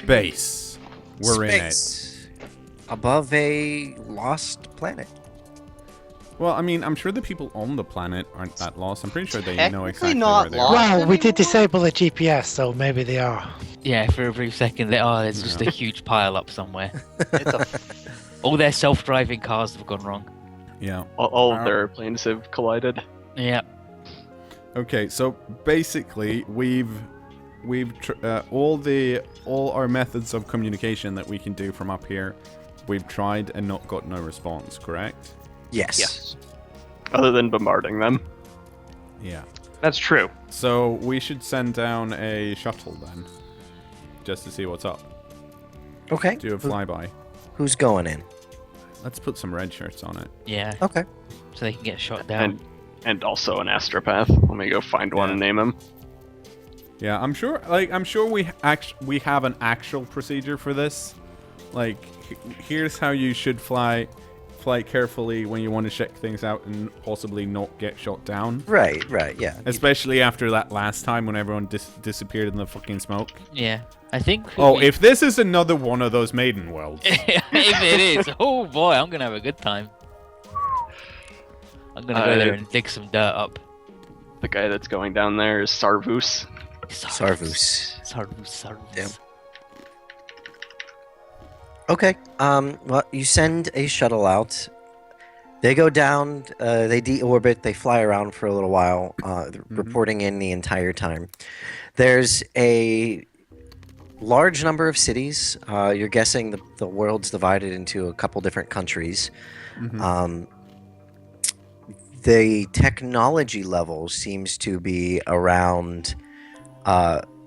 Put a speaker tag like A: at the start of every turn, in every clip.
A: Base. We're in it.
B: Space. Above a lost planet.
A: Well, I mean, I'm sure the people on the planet aren't that lost. I'm pretty sure they know
C: Technically
A: exactly
C: not
A: where they
C: lost.
A: are.
D: Well, we did disable the GPS, so maybe they are.
E: Yeah, for a brief second, there's just a huge pile up somewhere.
C: It's a
E: All their self-driving cars have gone wrong.
A: Yeah.
F: All of their planes have collided.
E: Yeah.
A: Okay, so basically, all our methods of communication that we can do from up here, we've tried and not got no response. Correct?
B: Yes.
F: Other than bombarding them.
A: Yeah.
F: That's true.
A: So we should send down a shuttle then, just to see what's up.
B: Okay.
A: Do a flyby.
B: Who's going in?
A: Let's put some red shirts on it.
E: Yeah.
B: Okay.
E: So they can get shot down.
F: And also an astropath. Let me go find one and name him.
A: Yeah, I'm sure we have an actual procedure for this. Like, here's how you should fly carefully when you want to check things out and possibly not get shot down.
B: Right, yeah.
A: Especially after that last time when everyone disappeared in the fucking smoke.
E: Yeah. I think...
A: If this is another one of those maiden worlds.
E: If it is, oh boy, I'm going to have a good time. I'm going to go there and dig some dirt up.
F: The guy that's going down there is Sarvus.
B: Sarvus. Yep. Okay. Well, you send a shuttle out. They go down. They deorbit. They fly around for a little while, reporting in the entire time. There's a large number of cities. You're guessing the world's divided into a couple different countries. The technology level seems to be around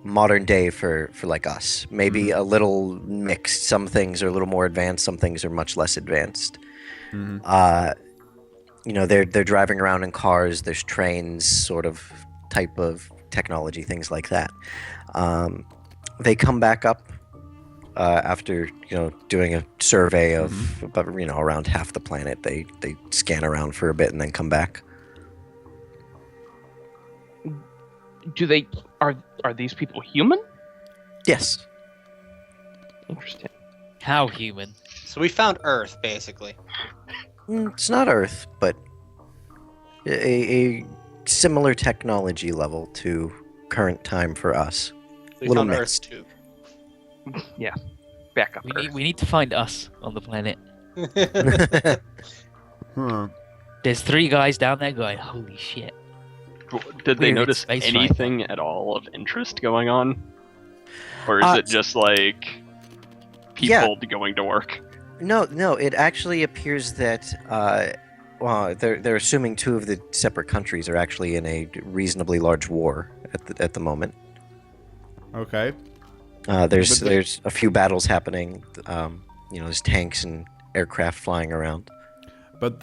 B: modern day for like us. Maybe a little mixed. Some things are a little more advanced. Some things are much less advanced. They're driving around in cars. There's trains, sort of type of technology, things like that. They come back up after doing a survey of about around half the planet. They scan around for a bit and then come back.
F: Are these people human?
B: Yes.
F: Interesting.
E: How human?
C: So we found Earth, basically.
B: It's not Earth, but a similar technology level to current time for us.
C: We
B: Little
C: found
B: mixed.
C: Earth too.
F: Yeah. Back up.
E: We need to find us on the planet. There's 3 guys down there going, holy shit.
F: Did they
E: Weird
F: notice
E: space
F: anything at all of interest going on? Or is it just like people going to work?
B: No. It actually appears that they're assuming 2 of the separate countries are actually in a reasonably large war at the moment.
A: Okay.
B: There's a few battles happening. There's tanks and aircraft flying around.
A: But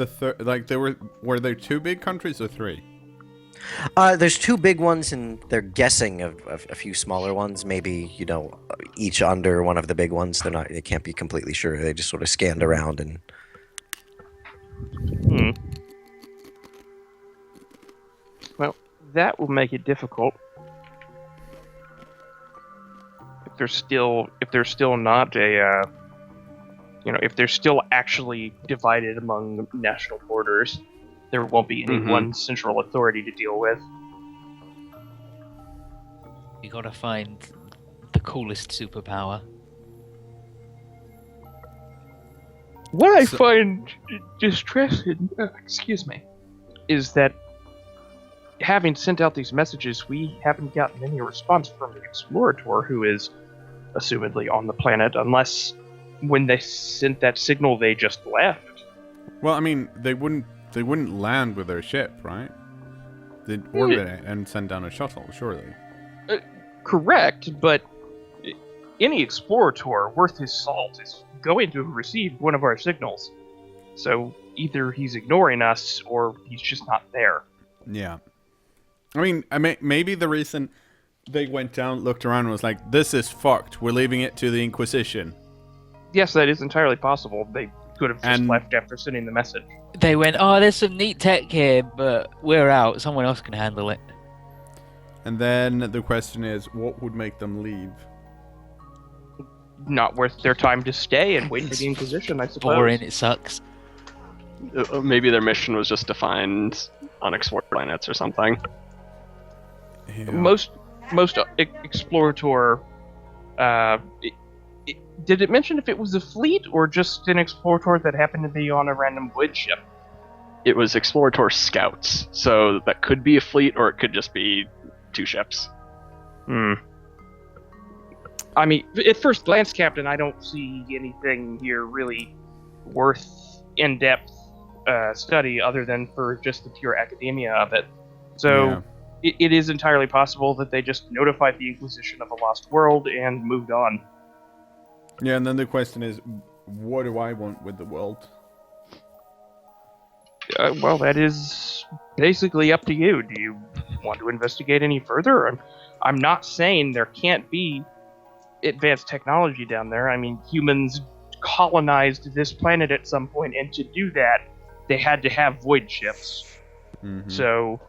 A: were there 2 big countries or 3?
B: There's 2 big ones, and they're guessing of a few smaller ones. Maybe each under one of the big ones. They can't be completely sure. They just sort of scanned around and.
F: Well, that will make it difficult. If they're still not if they're still actually divided among national borders, there won't be any one central authority to deal with.
E: You gotta find the coolest superpower.
F: What I find distressing, is that having sent out these messages, we haven't gotten any response from the Explorator, who is assumedly on the planet, unless when they sent that signal, they just left.
A: Well, I mean, they wouldn't land with their ship, right? They'd orbit it and send down a shuttle, surely.
F: Correct, but any Explorator worth his salt is going to have received one of our signals. So either he's ignoring us or he's just not there.
A: Yeah. I mean, maybe the reason they went down, looked around, and was like, this is fucked. We're leaving it to the Inquisition.
F: Yes, that is entirely possible. They could have just left after sending the message.
E: They went, there's some neat tech here, but we're out. Someone else can handle it.
A: And then the question is, what would make them leave?
F: not worth their time to stay and wait for the Inquisition, I suppose.
E: Boring, it sucks.
G: Maybe their mission was just to find unexplored planets or something.
A: Yeah.
F: Most Explorator, did it mention if it was a fleet or just an Explorator that happened to be on a random void ship?
G: It was Explorator scouts, so that could be a fleet or it could just be 2 ships.
F: I mean, at first glance, Captain, I don't see anything here really worth in-depth study other than for just the pure academia of it. So it is entirely possible that they just notified the Inquisition of a lost world and moved on.
A: Yeah, and then the question is, what do I want with the world?
F: Well, that is basically up to you. Do you want to investigate any further? I'm not saying there can't be advanced technology down there. I mean, humans colonized this planet at some point, and to do that, they had to have void ships.
A: Mm-hmm.
F: So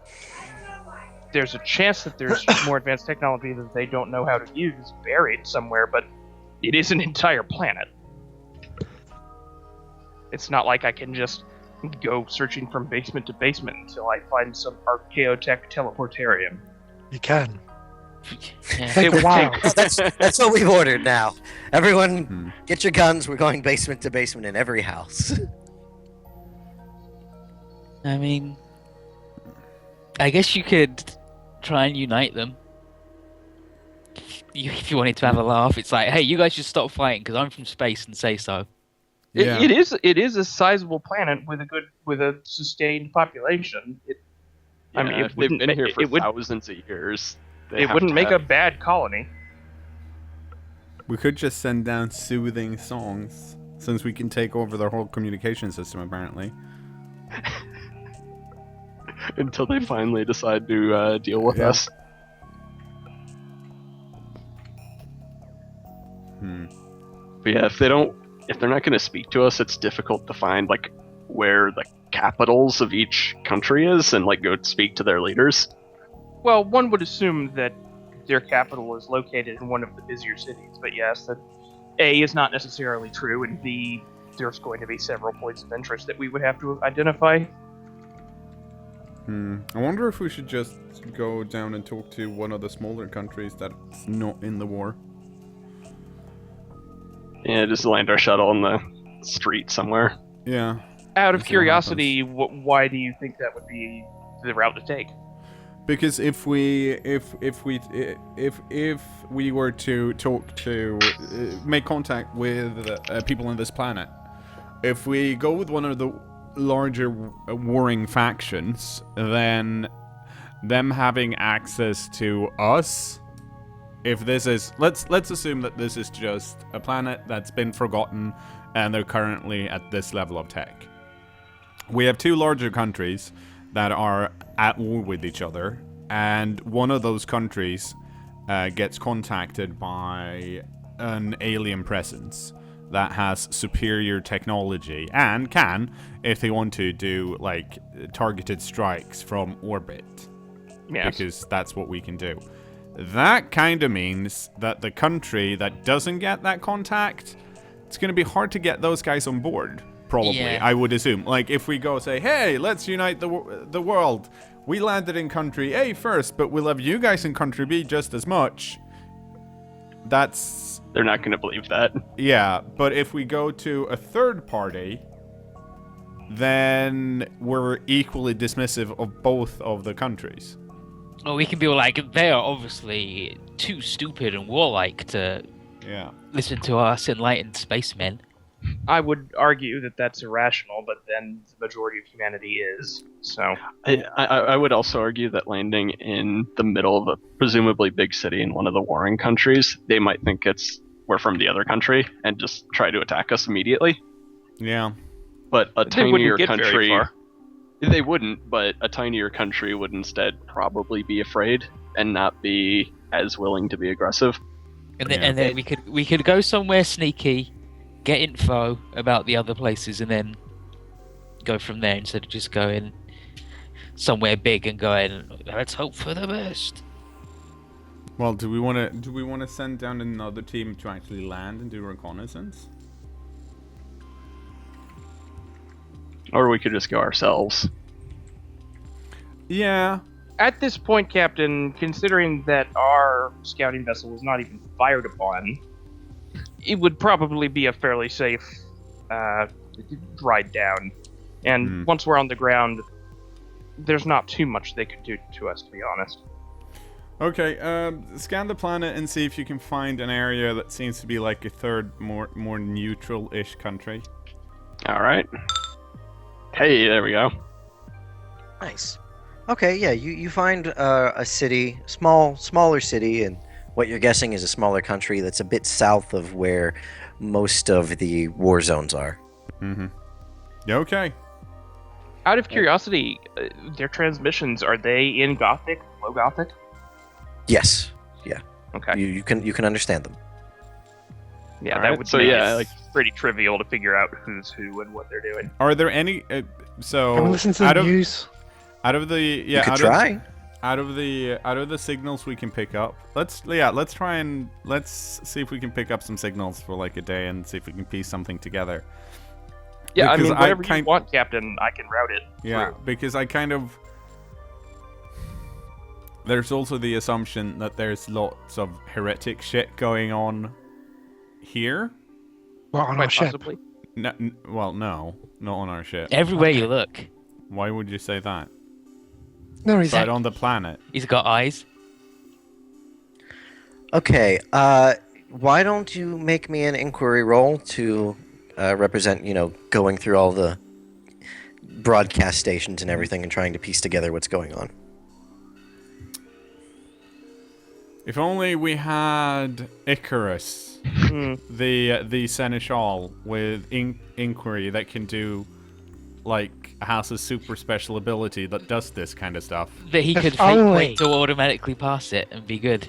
F: there's a chance that there's more advanced technology that they don't know how to use buried somewhere, but it is an entire planet. It's not like I can just go searching from basement to basement until I find some archaeotech teleportarium.
D: You can.
E: Yeah.
D: Take a while.
B: That's what we've ordered now. Everyone, get your guns. We're going basement to basement in every house.
E: I mean, I guess you could try and unite them. If you wanted to have a laugh, it's like, hey, you guys should stop fighting because I'm from space and say so.
A: Yeah.
F: It is a sizable planet with a sustained population. I mean,
G: if they've been here for thousands of years.
F: It wouldn't make a bad colony.
A: We could just send down soothing songs, since we can take over their whole communication system, apparently.
G: Until they finally decide to deal with us. But yeah, if they're not going to speak to us, it's difficult to find like where the capitals of each country is and like go speak to their leaders.
F: Well, one would assume that their capital is located in one of the busier cities, but yes, that A is not necessarily true, and B, there's going to be several points of interest that we would have to identify.
A: I wonder if we should just go down and talk to one of the smaller countries that's not in the war.
G: Yeah, just land our shuttle on the street somewhere.
A: Yeah.
F: Out of
A: Let's see what
F: curiosity, why do you think that would be the route to take?
A: Because if we were to talk to make contact with people on this planet, if we go with one of the larger warring factions, then them having access to us, if this is let's assume that this is just a planet that's been forgotten and they're currently at this level of tech. We have 2 larger countries that are at war with each other, and one of those countries gets contacted by an alien presence that has superior technology and can, if they want to, do like targeted strikes from orbit.
F: Yes.
A: Because that's what we can do. That kind of means that the country that doesn't get that contact, it's going to be hard to get those guys on board. Probably,
E: Yeah.
A: I would assume. Like, if we go say, hey, let's unite the world. We landed in country A first, but we'll have you guys in country B just as much.
G: They're not going to believe that.
A: Yeah, but if we go to a third party, then we're equally dismissive of both of the countries.
E: Well, we can be like, they are obviously too stupid and warlike to listen to us enlightened spacemen.
F: I would argue that that's irrational, but then the majority of humanity is, so...
G: I would also argue that landing in the middle of a presumably big city in one of the warring countries, they might think we're from the other country and just try to attack us immediately.
A: Yeah.
G: But a
F: They wouldn't
G: tinier
F: get very
G: country...
F: far.
G: They wouldn't, but a tinier country would instead probably be afraid and not be as willing to be aggressive.
E: And then we could go somewhere sneaky, get info about the other places, and then go from there instead of just going somewhere big and going, let's hope for the best.
A: Well, do we want to send down another team to actually land and do reconnaissance?
G: Or we could just go ourselves.
A: Yeah.
F: At this point, Captain, considering that our scouting vessel was not even fired upon, it would probably be a fairly safe ride down. And once we're on the ground, there's not too much they could do to us, to be honest.
A: Okay, scan the planet and see if you can find an area that seems to be like a third, more neutral-ish country.
G: All right. Hey, there we go.
B: Nice. Okay, yeah, you find a city, smaller city, and what you're guessing is a smaller country that's a bit south of where most of the war zones are.
A: Mm-hmm. Yeah, okay.
F: Out of curiosity, their transmissions, are they in Gothic, low Gothic?
B: Yes. Yeah.
F: Okay.
B: You can understand them.
F: Yeah,
G: All
F: that
G: right,
F: would
G: so
F: make
G: yeah,
F: it
G: like-
F: pretty trivial to figure out who's who and what they're doing.
A: Are there any...
D: Can we
A: so,
D: listen to the news?
A: out of the... Yeah,
B: You could
A: out
B: try.
A: Out of the signals we can pick up, let's see if we can pick up some signals for like a day and see if we can piece something together.
F: Yeah,
A: Because
F: I mean, whatever you want, Captain, I can route it.
A: Yeah,
F: through.
A: because I kind of... There's also the assumption that there's lots of heretic shit going on here.
D: What, on our
F: Quite
D: ship?
F: possibly.
A: No, well, no, not on our ship.
E: Everywhere you look,
A: Why would you say that?
D: No, he's
A: Right on the planet.
E: he's got eyes.
B: Okay, why don't you make me an inquiry roll to represent, going through all the broadcast stations and everything and trying to piece together what's going on.
A: If only we had Icarus, the seneschal with inquiry that can do, like, has a super special ability that does this kind of stuff.
E: That he
D: If
E: could fake
D: only.
E: point to automatically pass it and be good.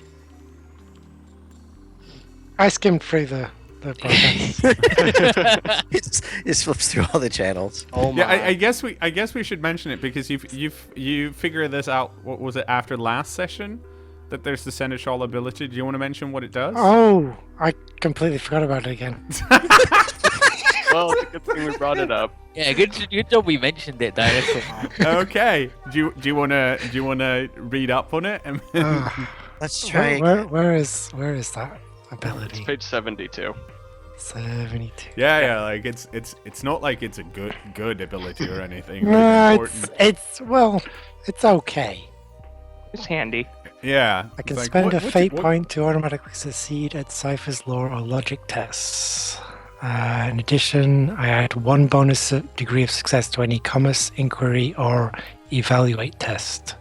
D: I skimmed through the broadcast.
B: It flips through all the channels.
C: Oh my.
A: Yeah, I guess we should mention it because you figured this out. What was it after last session? That there's the seneschal ability. Do you want to mention what it does?
D: Oh, I completely forgot about it again.
G: Well, it's a good thing we brought it up.
E: Yeah, good job we mentioned it, though.
A: Okay. Do you wanna read up on it?
B: Let's try.
D: Where is that ability?
G: It's page 72.
D: 72.
A: Yeah. Like it's not like it's a good ability or anything.
D: No,
A: Really important.
D: it's okay.
F: It's handy.
A: Yeah.
D: I can
A: it's like,
D: spend a fate
A: what-
D: point to automatically succeed at Cypher's lore or logic tests. In addition, I add 1 bonus degree of success to any commerce, inquiry, or evaluate test.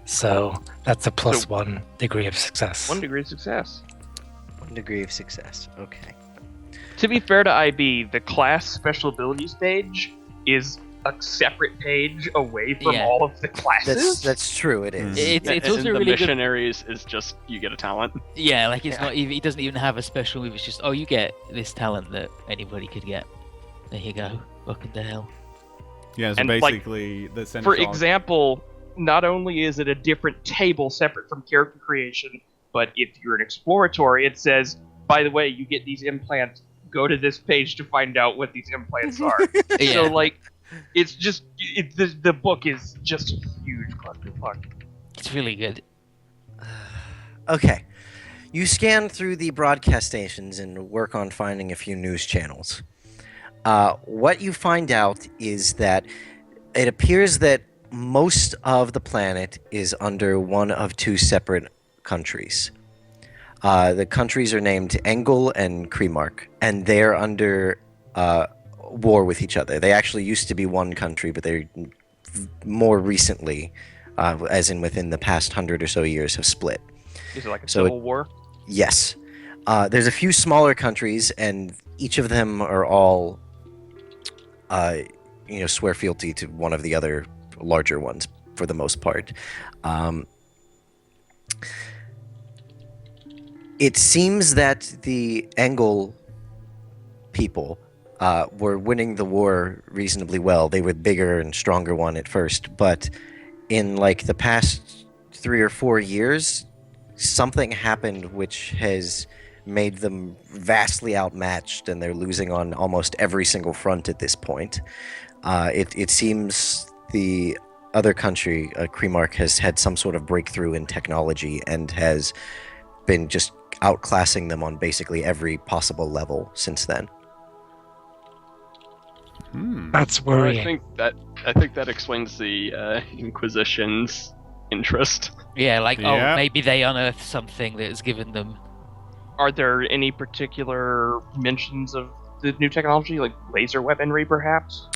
D: So that's a plus
F: So-
D: 1 degree of success.
F: 1 degree of success.
B: 1 degree of success. Okay.
F: To be fair to IB, the class special abilities page is a separate page away from
E: Yeah.
F: all of the classes.
B: That's true. It is.
E: It's
G: And
E: also
G: the
E: really good.
G: missionaries is just you get a talent.
E: Yeah, like it's not even. He doesn't even have a special move. It's just, oh, you get this talent that anybody could get. There you go. Fucking the hell.
A: Yeah. So
F: And, like,
A: basically, the
F: For
A: seneschal.
F: example, not only is it a different table separate from character creation, but if you're an exploratory, it says, by the way, you get these implants. Go to this page to find out what these implants are.
E: Yeah.
F: So, like, it's just the book is just a huge clusterfuck.
E: It's really good.
B: Okay. You scan through the broadcast stations and work on finding a few news channels. What you find out is that it appears that most of the planet is under one of 2 separate countries. The countries are named Engel and Kremark, and they're under war with each other. They actually used to be one country, but they're more recently, as in within the past 100 or so years, have split.
F: Is it like a
B: So
F: civil war?
B: Yes. There's a few smaller countries, and each of them are all, swear fealty to one of the other larger ones for the most part. It seems that the Engel people were winning the war reasonably well. They were the bigger and stronger one at first, but in like the past 3 or 4 years, something happened which has made them vastly outmatched, and they're losing on almost every single front at this point. It seems the other country, Kremark, has had some sort of breakthrough in technology and has been just outclassing them on basically every possible level since then.
D: That's
G: Well,
D: worrying.
G: I think that explains the Inquisition's interest.
E: Yeah, like
A: Yeah.
E: oh, maybe they unearthed something that has given them.
F: Are there any particular mentions of the new technology, like laser weaponry, perhaps?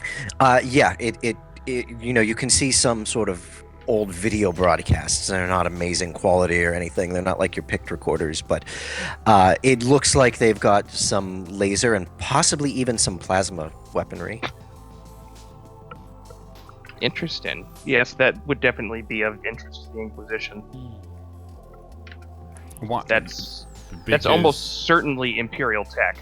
B: Yeah, it you can see some sort of old video broadcasts. They're not amazing quality or anything. They're not like your picked recorders, but it looks like they've got some laser and possibly even some plasma weaponry.
F: Interesting. Yes, that would definitely be of interest to the Inquisition.
A: What?
F: That's
A: Because-
F: almost certainly Imperial tech.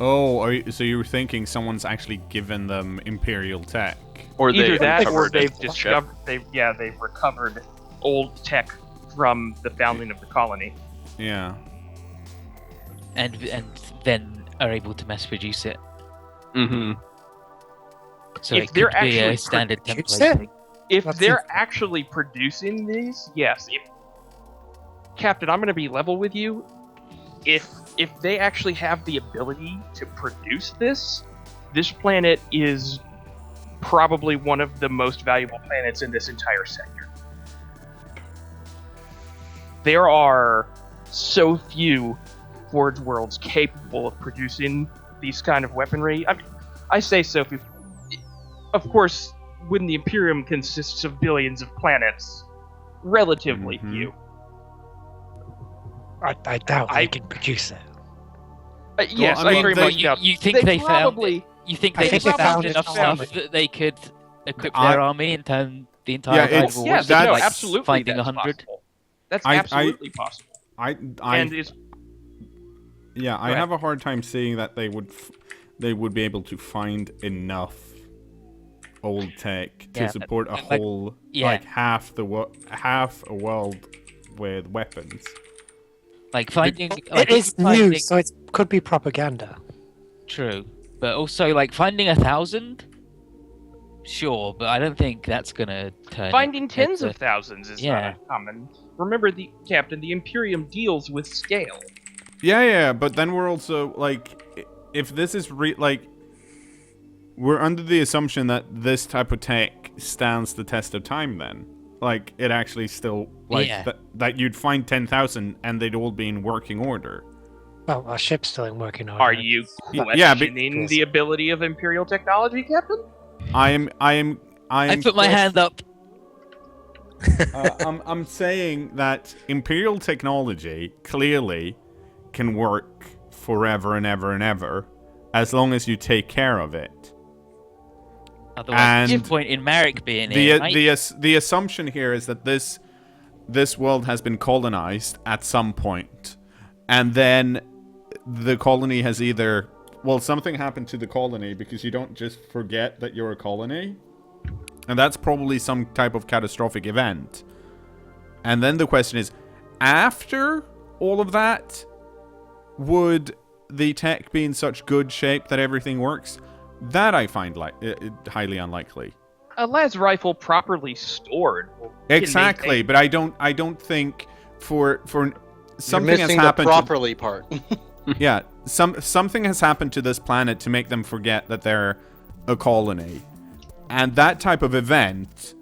A: Oh, so you were thinking someone's actually given them Imperial tech?
G: Or they
F: Either that, or
G: uncovered
F: they've
G: a ship.
F: discovered they've recovered old tech from the founding of the colony.
E: And then are able to mass produce it.
G: Mm-hmm.
E: So
F: If
E: it
F: they're
E: could be a
F: actually
E: standard
D: produce
E: template.
D: it?
F: If
D: That's
F: they're
D: interesting.
F: actually producing these, yes. Captain, I'm going to be level with you. If they actually have the ability to produce this planet is probably one of the most valuable planets in this entire sector. There are so few Forge worlds capable of producing these kind of weaponry. I mean, I say so few. Of course, when the Imperium consists of billions of planets, relatively
A: Mhm.
F: few.
D: I doubt
F: I-
D: they can produce it.
F: Yes,
A: I
F: I
A: mean,
F: very
A: they-
F: much doubt.
E: You think they found?
F: probably
E: You think
D: I
E: they
D: think
E: just
D: they
E: found
D: found
E: enough
D: it
E: stuff
D: already.
E: that they could equip
A: I-
E: their army and turn the
A: Yeah,
E: entire tide
A: it's-
E: of a war
F: Yes,
E: into,
A: that's-
F: no,
E: like,
F: absolutely.
E: finding
F: That's
E: 100?
F: possible. That's
A: I-
F: absolutely possible.
A: I
F: And is
A: I
F: ahead.
A: have a hard time seeing that they would be able to find enough old tech to
E: Yeah,
A: support a
E: like-
A: whole
E: yeah.
A: like half a world with weapons.
E: like finding.
D: It
E: Like,
D: is
E: finding,
D: new, so it could be propaganda.
E: True, but also like finding 1,000. Sure, but I don't think that's gonna turn.
F: finding
E: into-
F: tens of thousands is
E: Yeah.
F: not uncommon. Remember, the Captain, the Imperium deals with scale.
A: Yeah, but then we're also like, if this is we're under the assumption that this type of tech stands the test of time. Then, like, it actually still
E: Yeah.
A: that you'd find 10,000 and they'd all be in working order.
D: Well, our ship's still in working order.
F: Are you
A: Yeah, but-
F: questioning the ability of Imperial technology, Captain?
A: I am.
E: I put my hand up.
A: I'm saying that Imperial technology clearly can work forever and ever and ever, as long as you take care of it.
E: Otherwise,
A: And
E: the point in Marek being
A: The
E: here, right?
A: the assumption here is that this world has been colonized at some point, and then the colony has either something happened to the colony, because you don't just forget that you're a colony, and that's probably some type of catastrophic event. And then the question is, after all of that, would the tech be in such good shape that everything works? That I find highly unlikely.
F: A las rifle properly stored.
A: Exactly, but I don't think for
H: You're
A: something has
H: missing the
A: happened.
H: properly part.
A: Yeah, something has happened to this planet to make them forget that they're a colony, and that type of event,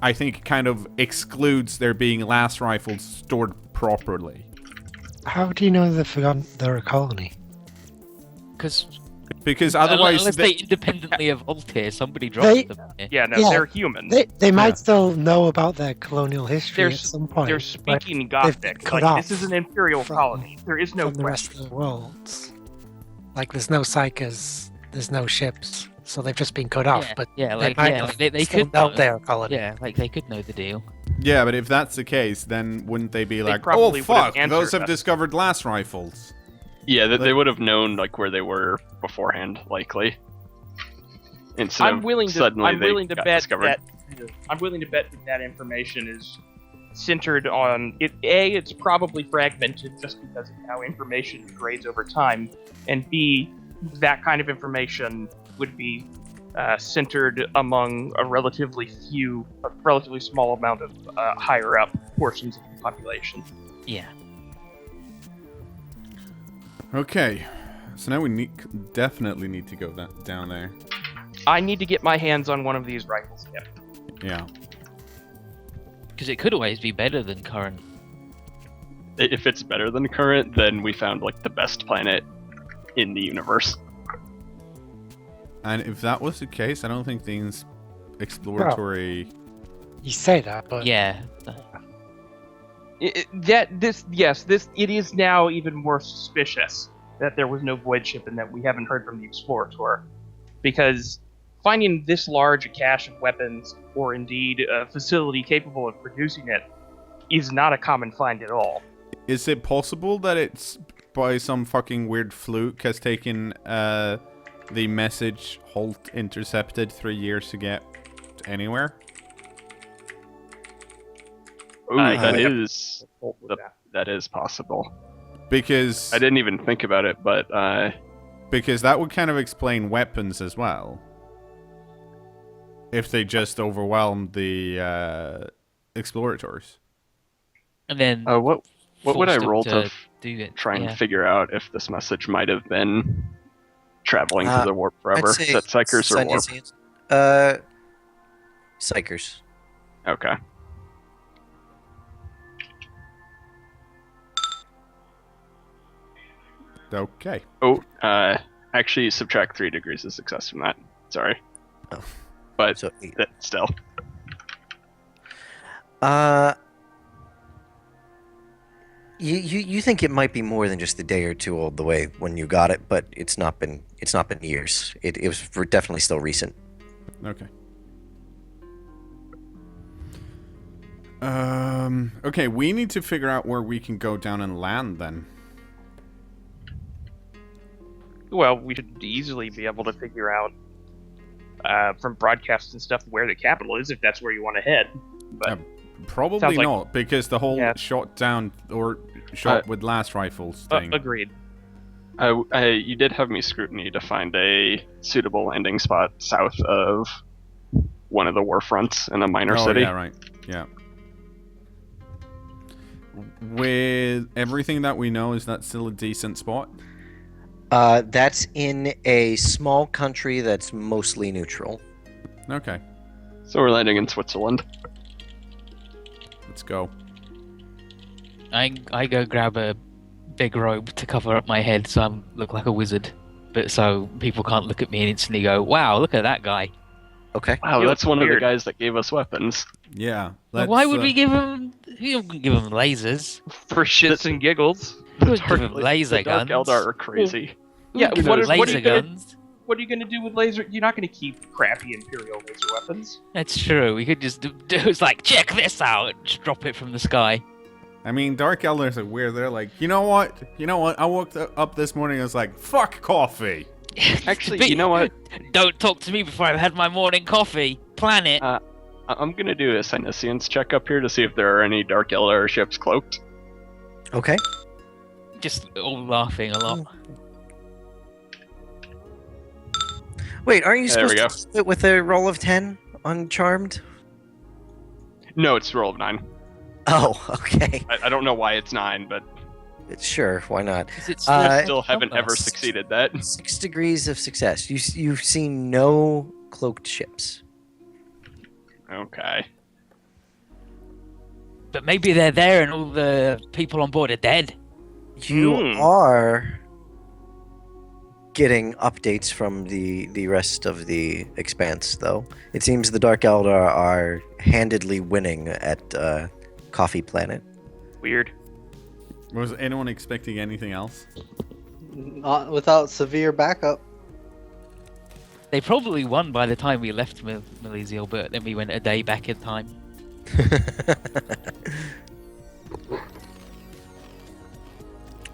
A: I think, kind of excludes there being las rifles stored properly.
D: How do you know they've forgotten they're a colony?
A: Because otherwise,
E: unless they independently evolved here, somebody
D: They-
E: dropped them here.
F: Yeah, no,
D: Yeah,
F: they're human.
D: They might still know about their colonial history
F: They're
D: at some point.
F: They're
D: but
F: speaking
D: they've
F: Gothic.
D: cut
F: Like, this
D: off
F: is an Imperial
D: from-
F: colony. There is no
D: from the rest
F: question.
D: of the world. Like, there's no psychers, there's no ships, so they've just been cut off. But
E: yeah,
D: they
E: like
D: might
E: yeah,
D: have
E: like they
D: still
E: could
D: know
E: know.
D: they're a colony.
E: Yeah, like they could know the deal.
A: yeah, but if that's the case, then wouldn't they be like, oh
F: probably would have
A: fuck,
F: answered
A: those have
F: us.
A: discovered las rifles?
G: Yeah, they would have known like where they were beforehand, likely. Instead
F: I'm
G: of
F: willing to.
G: suddenly
F: I'm
G: they
F: willing to
G: got
F: bet
G: discovered.
F: that. I'm willing to bet that information is centered on it. A, it's probably fragmented just because of how information degrades over time, and B, that kind of information would be centered among a relatively small amount of higher up portions of the population.
E: Yeah.
A: Okay, so now we definitely need to go down there.
F: I need to get my hands on one of these rifles again.
A: Yeah.
E: Because it could always be better than current.
G: If it's better than current, then we found like the best planet in the universe.
A: And if that was the case, I don't think the exploratory.
D: You say that, but
E: Yeah.
F: It is now even more suspicious that there was no void ship and that we haven't heard from the Explorator, because finding this large a cache of weapons, or indeed a facility capable of producing it, is not a common find at all.
A: Is it possible that it's by some fucking weird fluke has taken the message halt intercepted 3 years to get anywhere?
G: Ooh, that
F: Yep.
G: is that is possible.
A: Because
G: I didn't even think about it, but
A: because that would kind of explain weapons as well. If they just overwhelmed the explorators.
E: And then
G: what would I
E: forced them
G: roll
E: to
G: to
E: do it?
G: try and
E: Yeah.
G: figure out if this message might have been traveling to the warp
B: I'd
G: forever? Is
B: say
G: that Psychers or warp?
B: Sunny- Psychers.
G: Okay.
A: Okay.
G: Oh, actually subtract 3 degrees of success from that. Sorry.
B: Oh.
G: But
B: So 8.
G: still.
B: You think it might be more than just a day or two old the way when you got it, but it's not been years. It was definitely still recent.
A: Okay. Okay, we need to figure out where we can go down and land then.
F: Well, we should easily be able to figure out from broadcasts and stuff where the capital is, if that's where you want to head. But
A: Probably
F: Sounds like-
A: not, because the whole
F: Yeah.
A: shot down or shot with last rifles thing.
F: agreed.
G: You did have me scrutiny to find a suitable landing spot south of one of the war fronts in a minor city.
A: Yeah, right. Yeah. With everything that we know, is that still a decent spot?
B: That's in a small country that's mostly neutral.
A: Okay,
G: So we're landing in Switzerland.
A: let's go.
E: I go grab a big robe to cover up my head so I look like a wizard, but so people can't look at me and instantly go, "Wow, look at that guy."
B: Okay.
G: Wow,
F: You
G: that's
F: look
G: one of
F: weird.
G: the guys that gave us weapons.
A: Yeah.
E: Well, why would we give him? We wouldn't give him lasers.
F: For shits and giggles.
E: We wouldn't give him laser
G: the Dark
E: guns.
G: Eldar are crazy.
E: We
F: Yeah,
E: wouldn't give
F: what
E: him
F: are- what are
E: laser
F: you gonna-
E: guns.
F: What are you going to do with laser? You're not going to keep crappy Imperial laser weapons.
E: That's true. We could just do it's like, check this out, and just drop it from the sky.
A: I mean, Dark Elders are weird. They're like, you know what? I woke up this morning and I was like, fuck coffee.
G: Actually,
E: But
G: you know what?
E: Don't talk to me before I've had my morning coffee. Planet.
G: I'm gonna do a Senescience check up here to see if there are any Dark Eldar ships cloaked.
B: Okay.
E: Just all laughing a lot.
B: Wait, aren't you
G: There we
B: supposed to keep it with a roll of 10 on Charmed?
G: No, it's roll of 9.
B: Oh, okay.
G: I don't know why it's 9, but
B: Sure, why not?
E: 'Cause it's
B: Uh,
G: still haven't ever succeeded that.
B: 6 degrees of success. You've seen no cloaked ships.
G: Okay.
E: But maybe they're there and all the people on board are dead.
B: You
F: Hmm.
B: are getting updates from the rest of the Expanse, though. It seems the Dark Eldar are handedly winning at Coffee Planet.
F: Weird.
A: Was anyone expecting anything else?
H: Not without severe backup.
E: They probably won by the time we left Milesial, but then we went a day back in time.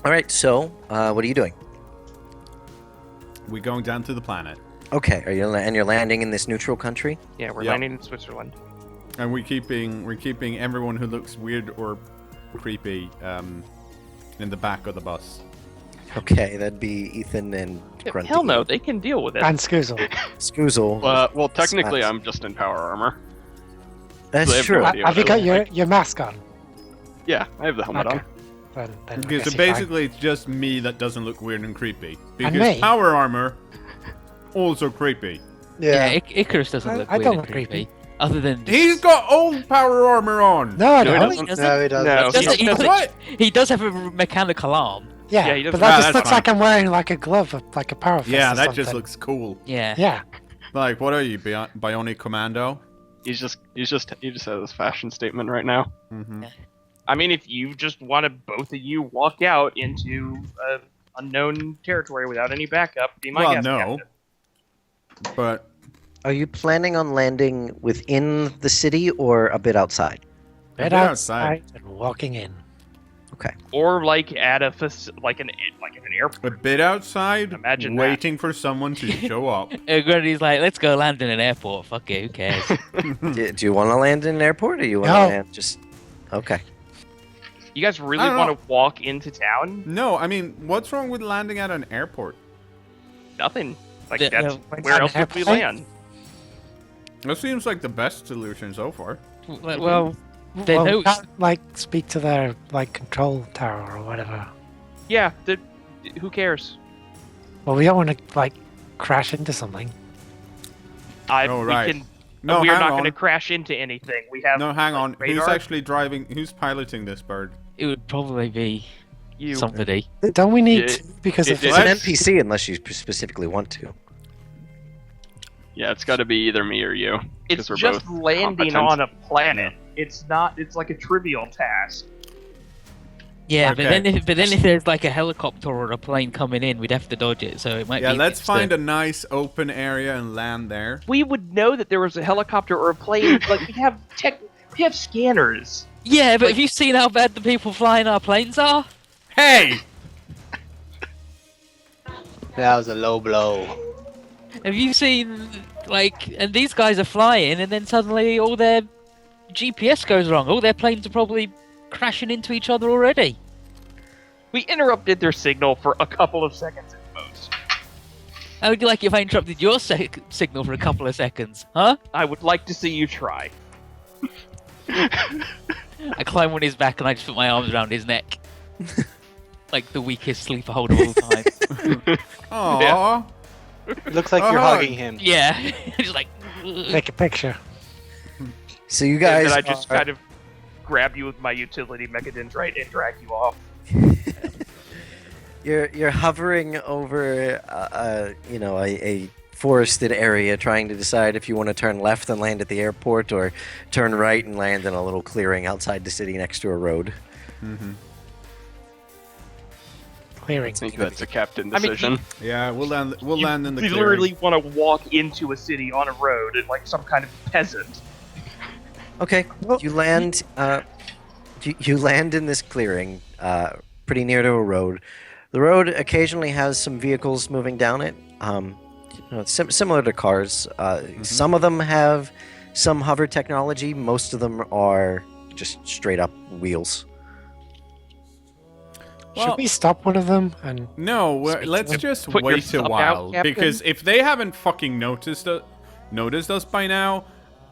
B: All right, so what are you doing?
A: We're going down to the planet.
B: Okay, and you're landing in this neutral country?
F: Yeah, we're
A: Yep.
F: landing in Switzerland.
A: And we're keeping everyone who looks weird or creepy in the back of the bus.
B: Okay, that'd be Ethan and Grunty.
F: Hell no, they can deal with it.
D: And Scoozle.
B: Scoozle.
G: Well, technically, I'm just in power armor.
B: That's
G: they have
B: true.
G: no idea
D: Have you
G: what I
D: got
G: look like.
D: your mask on?
G: Yeah, I have the helmet
D: Okay.
G: on.
D: Then I
A: Okay,
D: guess
A: so
D: you're
A: basically it's just me that doesn't look weird and creepy.
D: And
A: Because
D: me.
A: power armor, also creepy.
C: Yeah.
E: Icarus doesn't
D: I-
E: look
D: I
E: weird
D: don't
E: and
D: look
E: creepy.
D: creepy.
E: Other than
A: He's got old power armor on!
D: No, I
G: No, he
D: don't.
G: doesn't.
E: doesn't.
H: No, he doesn't.
G: No,
E: Doesn't he?
A: What?
E: He does have a mechanical arm.
D: Yeah,
F: Yeah, he
D: but
F: doesn't-
D: that
A: Ah,
D: just
A: that's
D: looks
A: fine.
D: like I'm wearing like a glove, like a power fist
A: Yeah,
D: or
A: that just
D: something.
A: looks cool.
E: Yeah.
D: Yeah.
A: Like, what are you, Bionic Commando?
G: He just has this fashion statement right now.
A: Mm-hmm.
F: I mean, if you just want to, both of you walk out into unknown territory without any backup, be my
A: Well,
F: guest.
A: no.
F: Captain.
A: But
B: Are you planning on landing within the city or a bit outside?
D: Bit
A: bit outside.
D: outside and walking in.
F: Or like at a like an airport.
A: a bit outside,
F: Imagine that.
A: waiting for someone to show up.
E: Grundy's like, let's go land in an airport. Fuck it, who cares?
B: Do you want to land in an airport or you want to
D: No.
B: land just... Okay.
F: You guys really
A: I don't
F: want to walk into town?
A: No, I mean, what's wrong with landing at an airport?
F: Nothing. Like
E: Yeah,
F: that's
D: like
F: where
D: an
F: else would we
D: airplane?
F: land?
A: That seems like the best solution so far.
E: well, they
D: well,
E: know.
D: we can't, like speak to their like control tower or whatever.
F: Yeah. Who cares?
D: Well, we don't want to like crash into something.
A: Oh, right.
F: We can.
A: No,
F: we are
A: hang
F: not
A: on.
F: going to crash into anything. We have.
A: No, hang on. Who's
F: radar.
A: actually driving? Who's piloting this bird?
E: It would probably be
F: You.
E: somebody.
D: Don't we need
G: Yeah,
D: to because
G: it-
D: if
B: It's
A: What?
B: an NPC unless you specifically want to.
G: Yeah, it's got to be either me or you.
F: It's
G: 'cause we're
F: just
G: both
F: landing
G: competent.
F: on a planet. It's not. It's like a trivial task.
E: Yeah,
A: Okay.
E: but then if there's like a helicopter or a plane coming in, we'd have to dodge it. So it might
A: Yeah,
E: be.
A: let's find a nice open area and land there.
F: We would know that there was a helicopter or a plane. Like we have we have scanners.
E: Yeah, but have you seen how bad the people flying our planes are?
A: Hey!
H: That was a low blow.
E: Have you seen like? And these guys are flying, and then suddenly all their GPS goes wrong. All their planes are probably crashing into each other already.
F: We interrupted their signal for a couple of seconds at most.
E: How would you like if I interrupted your signal for a couple of seconds, huh?
F: I would like to see you try.
E: I climb on his back and I just put my arms around his neck. Like the weakest sleeper hold of all time.
A: Aww.
H: Looks like you're
A: Uh-huh.
H: hugging him.
E: Yeah. Just like.
D: take a picture.
B: So you
F: And
B: guys
F: then I just
B: are-
F: kind of grab you with my utility Megedendrite and drag you off.
B: You're hovering over, a forested area, trying to decide if you want to turn left and land at the airport, or turn right and land in a little clearing outside the city next to a road.
A: Mm-hmm.
D: Clearing.
G: I think that's a captain
F: I mean,
G: decision.
A: Yeah, we'll land. We'll
F: You
A: land in the clearing.
F: literally want to walk into a city on a road and like some kind of peasant.
B: Okay, you land. You land in this clearing, pretty near to a road. The road occasionally has some vehicles moving down it. It's similar to cars. Some of them have some hover technology. Most of them are just straight up wheels.
A: Well,
D: Should we stop one of them and
A: No,
D: Speak to
A: let's
D: them.
A: just
F: Put your
A: wait a
F: sub out,
A: while
F: Captain.
A: because if they haven't fucking noticed us by now,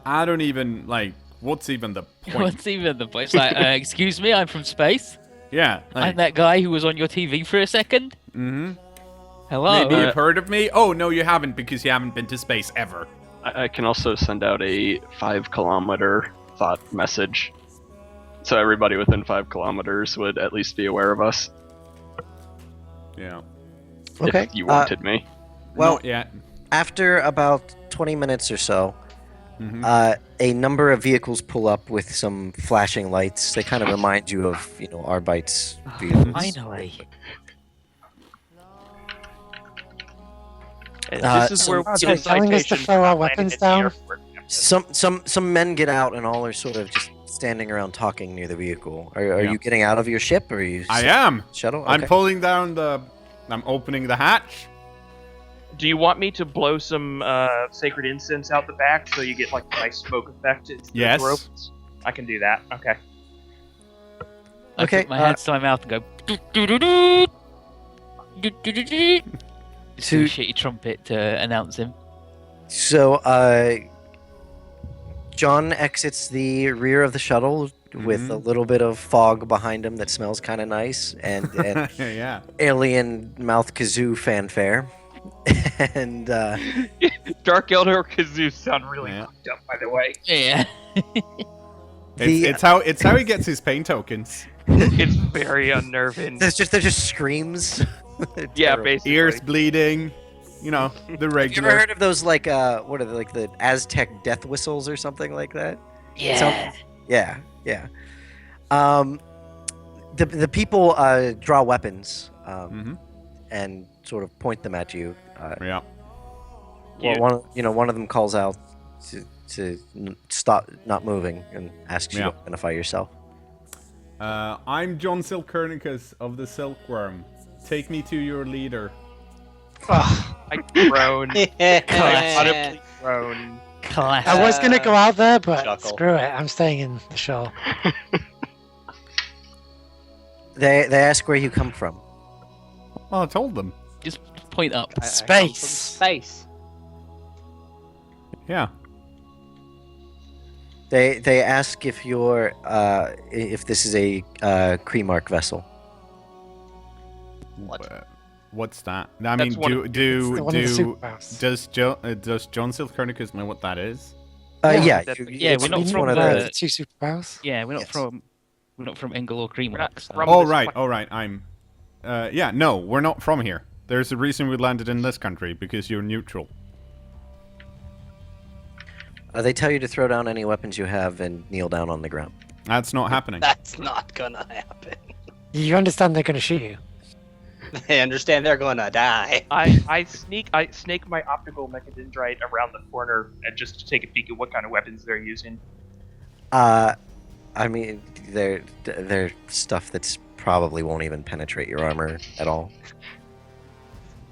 A: I don't even like. What's even the point?
E: What's even the point? It's like, excuse me, I'm from space.
A: Yeah.
E: I'm that guy who was on your TV for a second.
A: Mm-hmm.
E: Hello.
A: Maybe you've heard of me. Oh no, you haven't because you haven't been to space ever.
G: I can also send out a 5-kilometer thought message, so everybody within 5 kilometers would at least be aware of us.
A: Yeah.
B: Okay.
G: If you wanted me.
B: Well,
A: Not yet.
B: after about 20 minutes or so,
A: Mhm.
B: a number of vehicles pull up with some flashing lights. They kind of remind you of, Arbite's vehicles.
E: Finally.
F: And
B: Uh,
F: this is
B: so-
F: where
D: Are
F: we
D: they
F: get a
D: telling us to
F: citation
D: throw our
F: for landing
D: weapons
F: at the
D: down?
F: airport.
B: Some men get out and all are sort of just standing around talking near the vehicle. Are
A: Yeah.
B: you getting out of your ship, or are you
A: I am.
B: shuttle?
A: I'm
B: Okay.
A: pulling down the. I'm opening the hatch.
F: Do you want me to blow some sacred incense out the back so you get like a nice smoke effect?
A: Yes.
F: I can do that. Okay.
E: I
B: Okay,
E: put my hands to my mouth and go. Do-do-do-do. Do-do-do-do. Just do a shitty trumpet to announce him.
B: So, John exits the rear of the shuttle with a little bit of fog behind him that smells kind of nice, and
A: Yeah.
B: alien mouth kazoo fanfare. And
F: Dark Elder Kazoo sound really
A: Yeah.
F: fucked up, by the way.
E: Yeah.
A: It's how he gets his pain tokens.
F: It's very unnerving.
B: they're just screams. They're
F: Yeah,
B: terrible.
F: basically.
A: Ears bleeding. You know, the
B: Have you ever
A: regular.
B: heard of those what are they, like the Aztec death whistles or something like that?
E: Yeah.
B: Yeah. The people draw weapons and sort of point them at you.
A: Yeah.
B: Well, one of them calls out to stop not moving and asks you to identify yourself.
A: I'm John Silkernicus of the Silkworm. Take me to your leader.
F: I groan.
H: Yeah.
F: Audibly groan.
E: Classic.
D: I was gonna go out there, but
H: Chuckle.
D: screw it. I'm staying in the shell.
B: They ask where you come from.
A: Well, I told them.
E: Just point up.
H: I come from
D: Space.
H: Space.
A: Yeah.
B: They ask if you're if this is a Kreemark vessel.
H: What?
A: What's that? I
F: That's
A: mean,
F: one
A: do
F: of-
A: do
D: It's one of the
A: do
D: superpowers.
A: does John Silkernicus know what that is?
B: Yeah,
F: that's-
E: yeah,
B: it's
E: we're not
B: it's
E: from
B: one of
E: the-
B: the
D: Two superpowers.
E: Yeah, we're not
B: Yes.
E: from Engel or Cream.
F: We're not
E: So.
F: from-
A: Oh
F: this
A: right,
F: fucking-
A: all right. I'm. Yeah, no, we're not from here. There's a reason we landed in this country because you're neutral.
B: They tell you to throw down any weapons you have and kneel down on the ground.
A: That's not happening.
H: That's not gonna happen.
D: You understand they're gonna shoot you.
H: They understand they're gonna die.
F: I snake my optical mechadendrite around the corner and just to take a peek at what kind of weapons they're using.
B: I mean, they're stuff that's probably won't even penetrate your armor at all.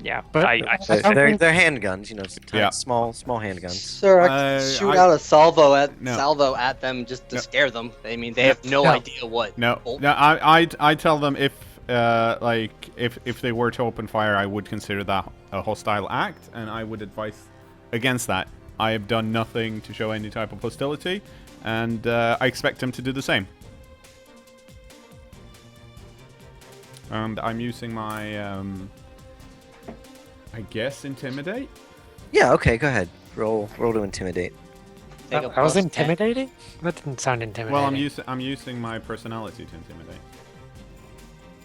F: Yeah,
D: But-
F: I
B: They're handguns,
A: Yeah.
B: small handguns.
H: Sir, I can shoot out a salvo at them just to
A: No.
H: scare them. I mean, they have no
D: No.
H: idea what.
A: No,
H: bolt-
A: no. I tell them if if they were to open fire, I would consider that a hostile act, and I would advise against that. I have done nothing to show any type of hostility, and I expect them to do the same. And I'm using my I guess intimidate.
B: Yeah, okay, go ahead. Roll to intimidate.
H: Take a
D: That was
H: plus 10.
D: intimidating? That didn't sound intimidating.
A: Well, I'm using my personality to intimidate.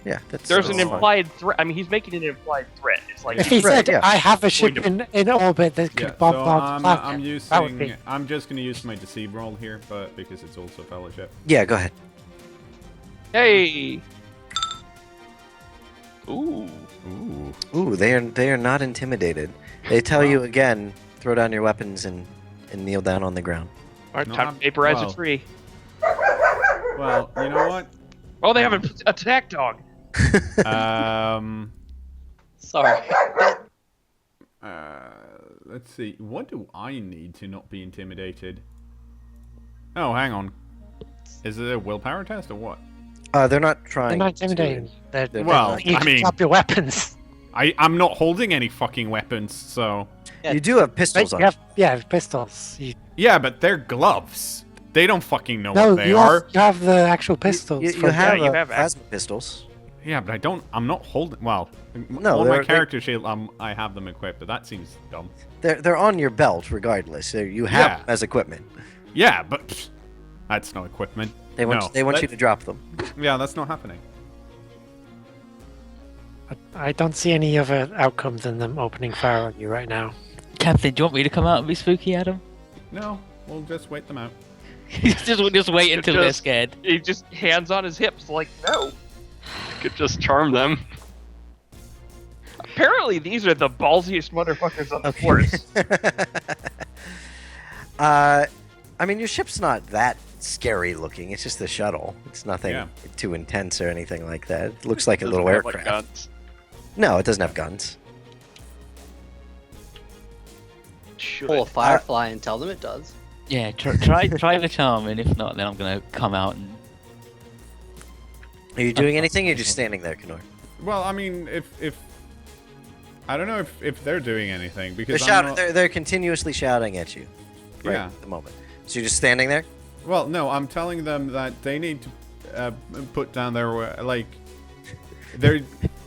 B: Yeah, that's
F: there's an
B: that's fine.
F: implied threat. I mean, he's making an implied threat. It's like
D: If he
B: Right,
D: said,
B: yeah.
D: I have a ship
F: Going
D: in orbit that could
A: Yeah,
D: bomb
A: so
D: the planet,
A: I'm
D: that would be...
A: using. I'm just gonna use my deceive roll here, but because it's also fellowship.
B: Yeah, go ahead.
F: hey. Ooh.
A: Ooh.
B: Ooh, they are not intimidated. They tell you again, throw down your weapons and kneel down on the ground.
F: All right,
A: No,
F: time
A: I'm-
F: to vaporize
A: well.
F: a tree.
A: Well, you know what?
F: Oh, they have an attack dog.
H: Sorry.
A: Let's see. What do I need to not be intimidated? Oh, hang on. Is it a willpower test or what?
B: They're not
D: They're
B: trying.
D: not intimidating. They're,
A: Well,
D: you
A: I
D: can
A: mean-
D: drop your weapons.
A: I'm not holding any fucking weapons, so.
B: You do have
D: Right,
B: pistols
D: you
B: on.
D: have, yeah, pistols. You,
A: Yeah, but they're gloves. They don't fucking know
D: no,
A: what they
D: you
A: are.
D: have the actual pistols.
B: You
D: for-
B: have,
F: you have
B: plasma pistols.
A: Yeah, but I don't. I'm not holding. Well,
B: No,
A: on my
B: they're-
A: character sheet, I have them equipped, but that seems dumb.
B: They're on your belt regardless. You have
A: Yeah.
B: them as equipment.
A: Yeah, but pfft, that's no equipment.
B: They want
A: No,
B: you
A: let's-
B: to drop them.
A: Yeah, that's not happening.
D: I don't see any other outcome than them opening fire on you right now.
E: Captain, do you want me to come out and be spooky, Adam?
A: No, we'll just wait them out.
E: just wait until they're
G: Just-
E: scared.
F: He just hands on his hips, like, no.
G: Could just charm them.
F: Apparently, these are the ballsiest motherfuckers on the
B: Okay.
F: force.
B: I mean, your ship's not that scary looking. It's just the shuttle. It's nothing
A: Yeah.
B: too intense or anything like that. It looks like a
G: Doesn't
B: little
G: have, like,
B: aircraft.
G: guns.
B: No, it doesn't have guns.
F: should.
H: Pull a firefly and tell them it does.
E: Yeah, try the charm, and if not, then I'm gonna come out and.
B: Are you doing anything? Or you're just standing there, cKnoor?
A: Well, I mean, if I don't know if they're doing anything because
B: They're
A: I'm
B: shouting.
A: not-
B: They're continuously shouting at you. Right
A: Yeah.
B: at the moment. So you're just standing there.
A: Well, no, I'm telling them that they need to put down their they're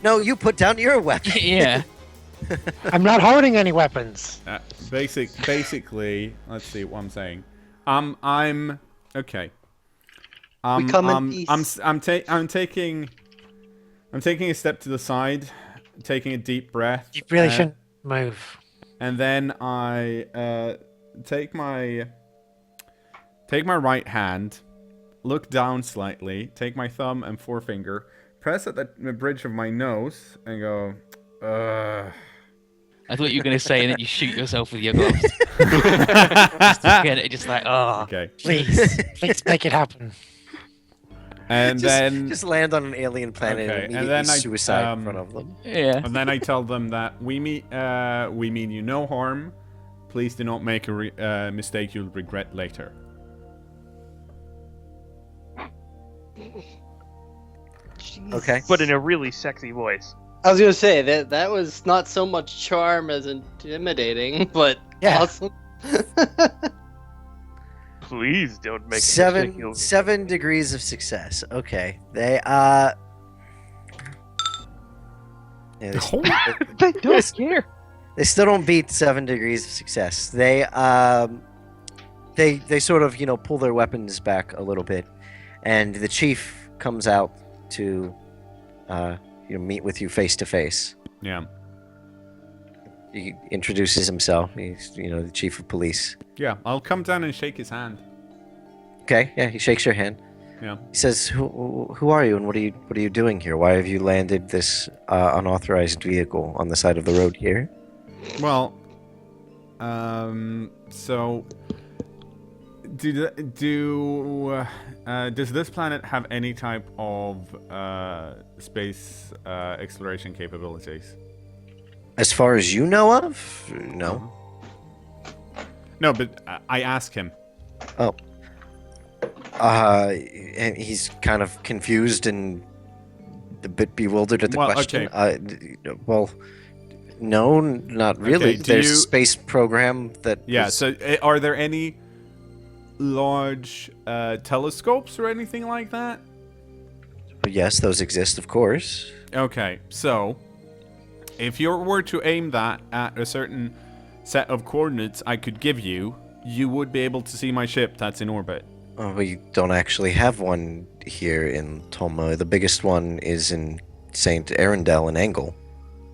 B: No, you put down your weapon.
E: Yeah.
D: I'm not holding any weapons.
A: basically. Let's see what I'm saying. I'm okay.
H: We come in peace.
A: I'm taking a step to the side, taking a deep breath.
D: You really shouldn't move.
A: And then I take my right hand, look down slightly, take my thumb and forefinger, press at the bridge of my nose, and go,
E: I thought you were gonna say, and then you shoot yourself with your gloves. just like, oh.
A: Okay.
D: Please make it happen.
A: And then
B: just land on an alien planet
A: Okay,
B: and
A: and
B: immediately
A: then I,
B: suicide in front of them.
E: Yeah.
A: and then I tell them that we mean you no harm. Please do not make a mistake you'll regret later.
B: Okay.
F: But in a really sexy voice.
H: I was gonna say that was not so much charm as intimidating, but
D: Yeah.
H: awesome.
F: Please don't make a mistake. You'll-
B: 7 degrees of success. Okay. They yeah,
F: They don't care.
B: they still don't beat 7 degrees of success. They sort of, pull their weapons back a little bit, and the chief comes out to meet with you face to face.
A: Yeah.
B: He introduces himself. He's, the chief of police.
A: Yeah. I'll come down and shake his hand.
B: Okay, yeah, he shakes your hand.
A: Yeah.
B: He says, "Who are you, and what are you doing here? Why have you landed this unauthorized vehicle on the side of the road here?"
A: Well, so does this planet have any type of space exploration capabilities?
B: As far as you know of, no.
A: No, but I ask him.
B: Oh. And he's kind of confused and a bit bewildered at the
A: Well,
B: question.
A: okay.
B: Well, no, not really.
A: Okay, do
B: There's a
A: you-
B: space program that.
A: Yeah.
B: is-
A: So, are there any large telescopes or anything like that?
B: Yes, those exist, of course.
A: Okay. So, if you were to aim that at a certain set of coordinates I could give you, you would be able to see my ship that's in orbit.
B: Oh, we don't actually have one here in Tomo. The biggest one is in St. Arundel in Angle.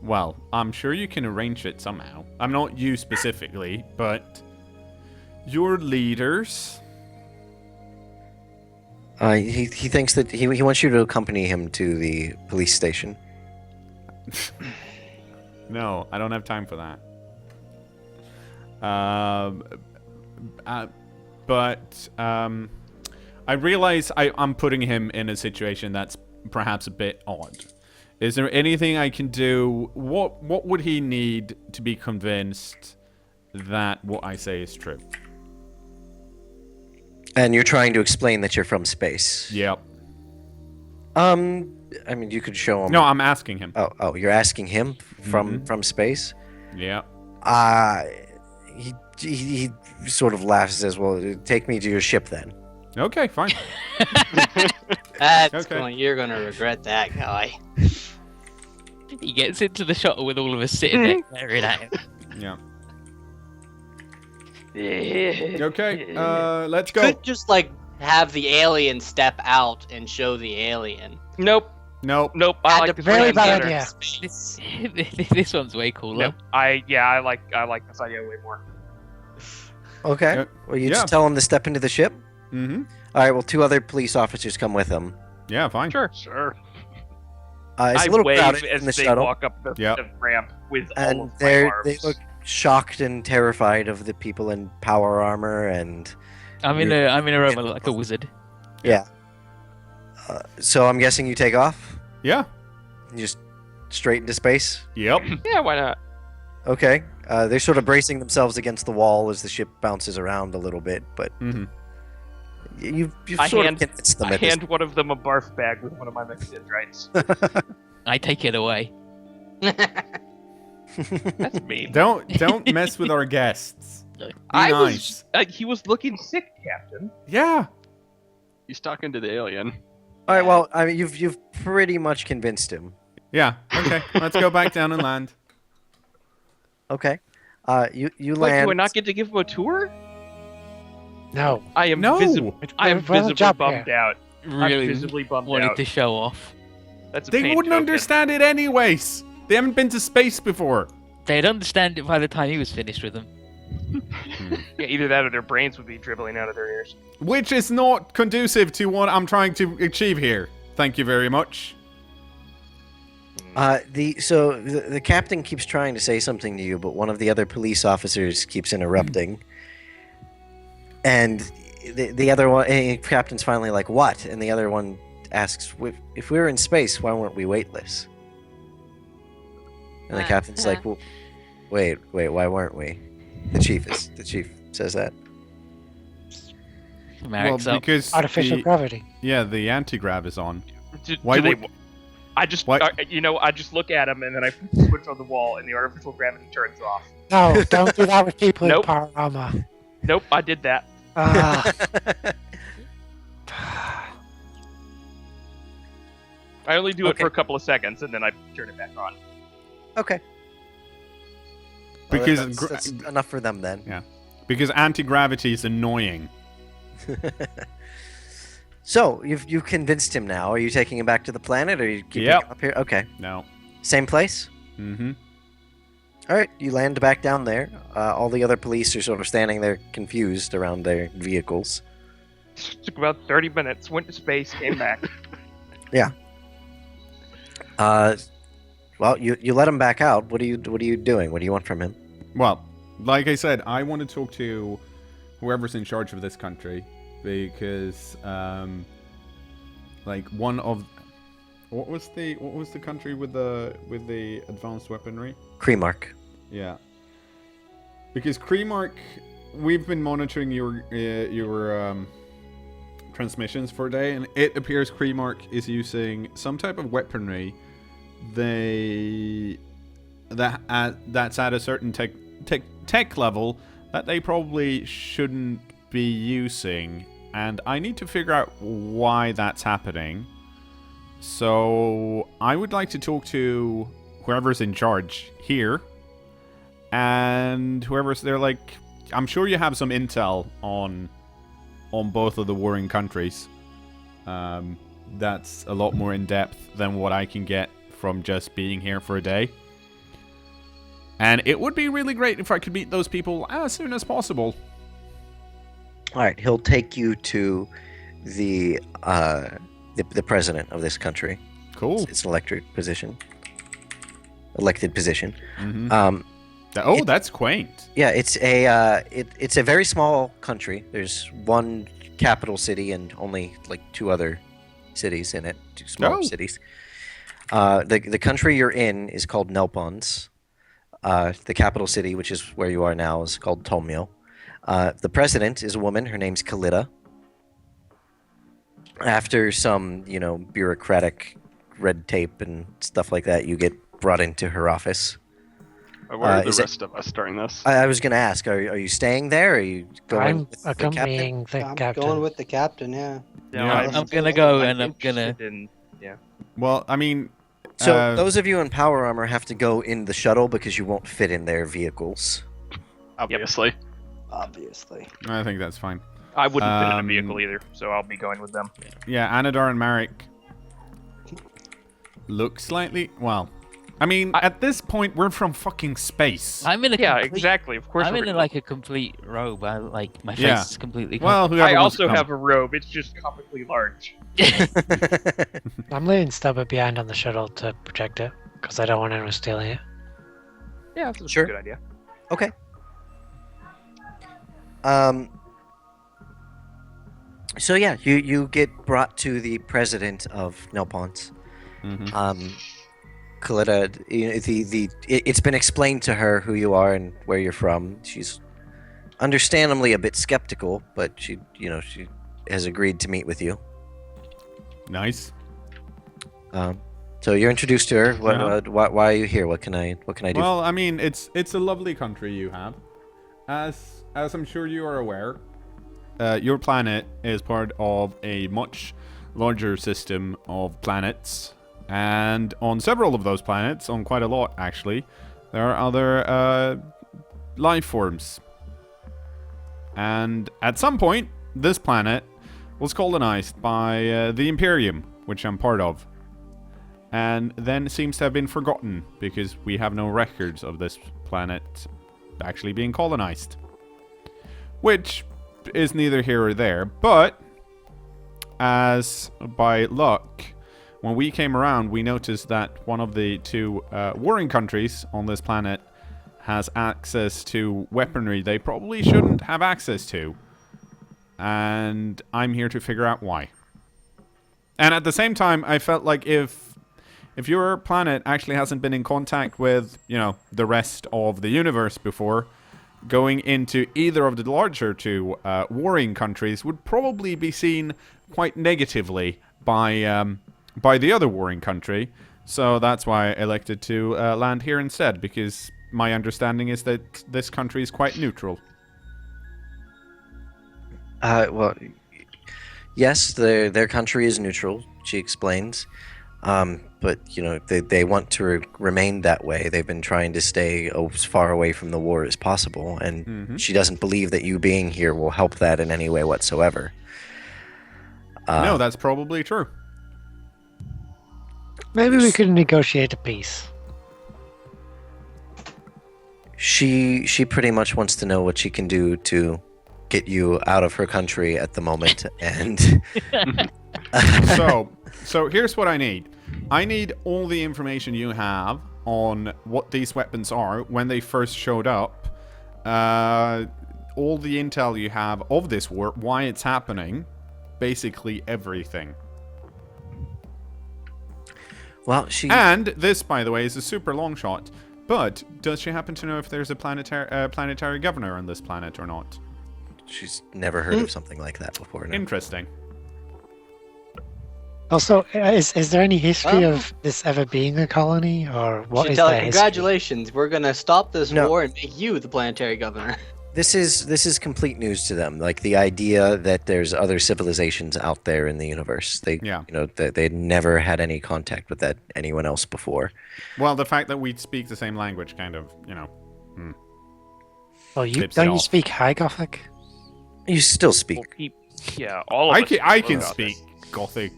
A: Well, I'm sure you can arrange it somehow. I'm not you specifically, but your leaders.
B: He thinks that he wants you to accompany him to the police station.
A: No, I don't have time for that. But I realize I'm putting him in a situation that's perhaps a bit odd. Is there anything I can do? What would he need to be convinced that what I say is true?
B: And you're trying to explain that you're from space.
A: Yep.
B: I mean, you could show him.
A: No, I'm asking him.
B: Oh, you're asking him from space?
A: Yeah.
B: He sort of laughs and says, "Well, take me to your ship then."
A: Okay, fine.
C: That's you're gonna regret that, guy.
E: He gets into the shuttle with all of us sitting there staring at him.
A: Yeah. Okay, let's go.
C: Could just have the alien step out and show the alien.
F: Nope.
A: Nope.
F: I
C: Had
F: like
C: to
F: this
D: Very
F: one
D: bad
F: better.
D: idea.
E: This one's way cooler.
F: Nope. I like this idea way more.
B: Okay. Well, you
A: yeah.
B: just tell him to step into the ship.
A: Mm-hmm.
B: All right. Well, 2 other police officers come with him.
A: Yeah, fine.
F: Sure.
B: It's
F: I
B: a little
F: wave
B: crowded
F: as
B: in the
F: they
B: shuttle,
F: walk up the
A: Yep.
F: ramp with all
B: and
F: of my
B: they
F: arms.
B: look shocked and terrified of the people in power armor and.
E: I'm in a room like a wizard.
B: Yeah. So I'm guessing you take off.
A: Yeah.
B: You just straight into space.
A: Yep.
F: Yeah, why not?
B: Okay. They're sort of bracing themselves against the wall as the ship bounces around a little bit, but
A: Mm-hmm.
B: you've
F: I
B: sort
F: hand-
B: of convinced them
F: I
B: at this.
F: hand one of them a barf bag with one of my Megidendrites.
E: I take it away.
F: That's mean.
A: Don't mess with our guests. Be
F: I
A: nice.
F: was. He was looking sick, Captain.
A: Yeah.
G: He's talking to the alien.
B: All right. Well, I mean, you've pretty much convinced him.
A: Yeah. Okay. Let's go back down and land.
B: Okay. You
F: Like,
B: land.
F: do I not get to give him a tour?
D: No.
F: I am
A: No.
F: I am
D: We're on the
F: visibly
D: job
F: bummed
D: here.
F: out. I'm
E: Really
F: visibly bummed
E: wanted
F: out.
E: to show off.
F: That's a
A: They
F: pain
A: wouldn't
F: token.
A: understand it anyways. They haven't been to space before.
E: They'd understand it by the time he was finished with them.
F: Yeah, either that or their brains would be dribbling out of their ears.
A: Which is not conducive to what I'm trying to achieve here. Thank you very much.
B: The captain keeps trying to say something to you, but one of the other police officers keeps interrupting. And the other one, captain's finally like, "What?" And the other one asks, "If we were in space, why weren't we weightless?" And the captain's like, "Well, wait, why weren't we?" The chief says that.
E: Merrick's
A: well,
E: up.
A: because
D: Artificial gravity.
A: yeah, the anti-grav is on.
F: Do
A: Why
F: they-
A: would-
F: I just,
A: What?
F: I just look at him and then I switch on the wall and the artificial gravity turns off.
D: No, don't do that with people
F: Nope.
D: in power armor.
F: Nope, I did that.
D: Ah,
F: I only do it
B: Okay.
F: for a couple of seconds and then I turn it back on.
B: Okay.
A: Because
B: that's enough for them then.
A: because anti-gravity is annoying.
B: So you've convinced him now. Are you taking him back to the planet, or are you keeping
A: Yep.
B: him up here? Okay.
A: No.
B: Same place.
A: Mm-hmm.
B: All right. You land back down there. All the other police are sort of standing there, confused around their vehicles.
F: Took about 30 minutes, went to space, came back.
B: Well, you let him back out. What are you doing? What do you want from him?
A: Well, like I said, I want to talk to whoever's in charge of this country because, like one of what was the country with the advanced weaponry?
B: Kremark.
A: Yeah. Because Kremark, we've been monitoring your transmissions for a day, and it appears Kremark is using some type of weaponry that's at a certain tech level that they probably shouldn't be using, and I need to figure out why that's happening. So I would like to talk to whoever's in charge here, and whoever's there. Like, I'm sure you have some intel on both of the warring countries. That's a lot more in depth than what I can get from just being here for a day. And it would be really great if I could meet those people as soon as possible.
B: All right. He'll take you to the president of this country.
A: Cool.
B: It's an elected position.
A: Mm-hmm. That's quaint.
B: Yeah, it's a very small country. There's one capital city and only like two other cities in it, two smaller cities. The country you're in is called Nelpons. The capital city, which is where you are now, is called Tomio. The president is a woman. Her name's Kalida. After some, bureaucratic red tape and stuff like that, you get brought into her office.
G: Where are the
B: is it-
G: rest of us during this?
B: I was going to ask, are you staying there? Or are you going
D: I'm
B: with the captain?
D: accompanying the
H: I'm
D: captain.
H: going with the captain, yeah.
A: Yeah.
E: I'm gonna go and I'm gonna.
F: interested in-
A: Well, I mean,
B: So those of you in power armor have to go in the shuttle because you won't fit in their vehicles.
G: Obviously.
H: Obviously.
A: I think that's fine.
F: I wouldn't fit in a
A: Um,
F: vehicle either, so I'll be going with them.
A: Yeah, Anadar and Marek look slightly. Well, I mean, at this point, we're from fucking space.
E: I'm in a
F: Yeah,
E: complete,
F: exactly. Of course.
E: I'm
F: we're
E: in
F: gonna-
E: like a complete robe. I like my face
A: Yeah.
E: is completely.
A: Well, whoever
F: I
A: wants to
F: also
A: come.
F: have a robe. It's just comically large.
D: I'm leaving Stubber behind on the shuttle to protect it because I don't want anyone stealing it.
F: Yeah, that's
B: Sure.
F: a good idea.
B: Okay. So yeah, you get brought to the president of Nelpons.
A: Mhm.
B: Kalita, it's been explained to her who you are and where you're from. She's understandably a bit skeptical, but she has agreed to meet with you.
A: Nice.
B: So you're introduced to her.
A: Yeah.
B: Why are you here? What can I do?
A: Well, I mean, it's a lovely country you have. As I'm sure you are aware, your planet is part of a much larger system of planets, and on several of those planets, on quite a lot actually, there are other life forms. And at some point, this planet was colonized by the Imperium, which I'm part of. And then seems to have been forgotten, because we have no records of this planet actually being colonized. Which is neither here or there, but as by luck, when we came around, we noticed that one of the two warring countries on this planet has access to weaponry they probably shouldn't have access to. And I'm here to figure out why. And at the same time, I felt like if your planet actually hasn't been in contact with, the rest of the universe before, going into either of the larger two warring countries would probably be seen quite negatively by the other warring country. So that's why I elected to land here instead, because my understanding is that this country is quite neutral.
B: Well, yes, their country is neutral, she explains. But, they want to remain that way. They've been trying to stay as far away from the war as possible, and she doesn't believe that you being here will help that in any way whatsoever.
A: No, that's probably true.
D: Maybe we could negotiate a peace.
B: She pretty much wants to know what she can do to get you out of her country at the moment, and...
A: So here's what I need. I need all the information you have on what these weapons are, when they first showed up, all the intel you have of this war, why it's happening, basically everything.
B: Well,
A: And this, by the way, is a super long shot, but does she happen to know if there's a planetary governor on this planet or not?
B: She's never heard of something like that before. No.
A: Interesting.
D: Also, is there any history of this ever being a colony, or what is that?
H: Congratulations, we're gonna stop this war and make you the planetary governor.
B: This is complete news to them. Like the idea that there's other civilizations out there in the universe. They'd never had any contact with anyone else before.
A: Well, the fact that we speak the same language, kind of,
D: Oh, don't you speak High Gothic?
B: You still speak.
F: Yeah, all of us.
A: I can speak Gothic.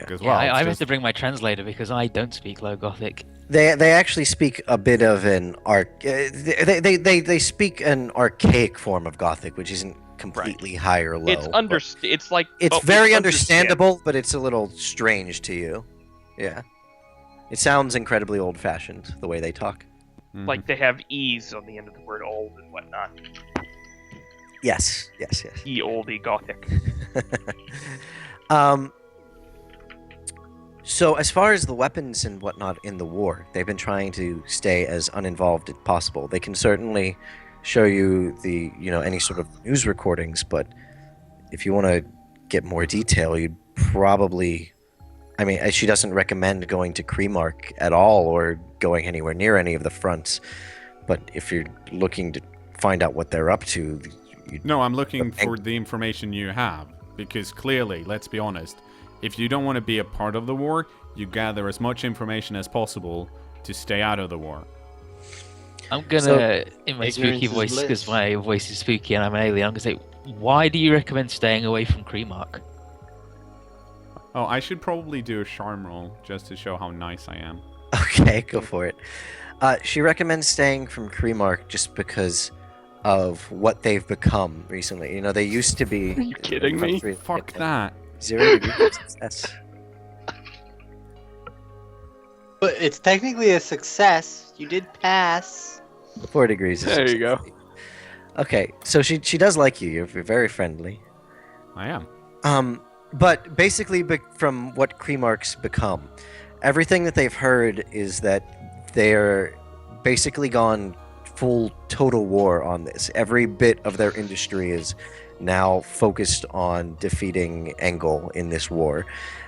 A: As well.
E: I have to bring my translator because I don't speak Low Gothic.
B: They actually speak a bit of an they speak an archaic form of Gothic, which isn't completely high or low.
F: It's
B: very understandable, but it's a little strange to you. Yeah, it sounds incredibly old-fashioned the way they talk.
F: Like they have E's on the end of the word old and whatnot.
B: Yes.
F: Ye olde Gothic.
B: So as far as the weapons and whatnot in the war, they've been trying to stay as uninvolved as possible. They can certainly show you the, any sort of news recordings, but if you want to get more detail, you'd probably... I mean, she doesn't recommend going to Kremark at all or going anywhere near any of the fronts, but if you're looking to find out what they're up to...
A: No, I'm looking for the information you have, because clearly, let's be honest, if you don't want to be a part of the war, you gather as much information as possible to stay out of the war.
E: I'm gonna, in my spooky voice, because my voice is spooky and I'm an alien, I'm gonna say, why do you recommend staying away from Kremark?
A: Oh, I should probably do a charm roll, just to show how nice I am.
B: Okay, go for it. She recommends staying from Kremark just because of what they've become recently. They used to be...
G: Are you kidding me?
A: Fuck that.
B: 0 degrees of success.
H: But it's technically a success. You did pass.
B: 4 degrees of
G: There
B: success.
G: you go.
B: Okay, so she does like you. You're very friendly.
A: I am.
B: But basically, from what Kremark's become, everything that they've heard is that they're basically gone full total war on this. Every bit of their industry is now focused on defeating Engel in this war.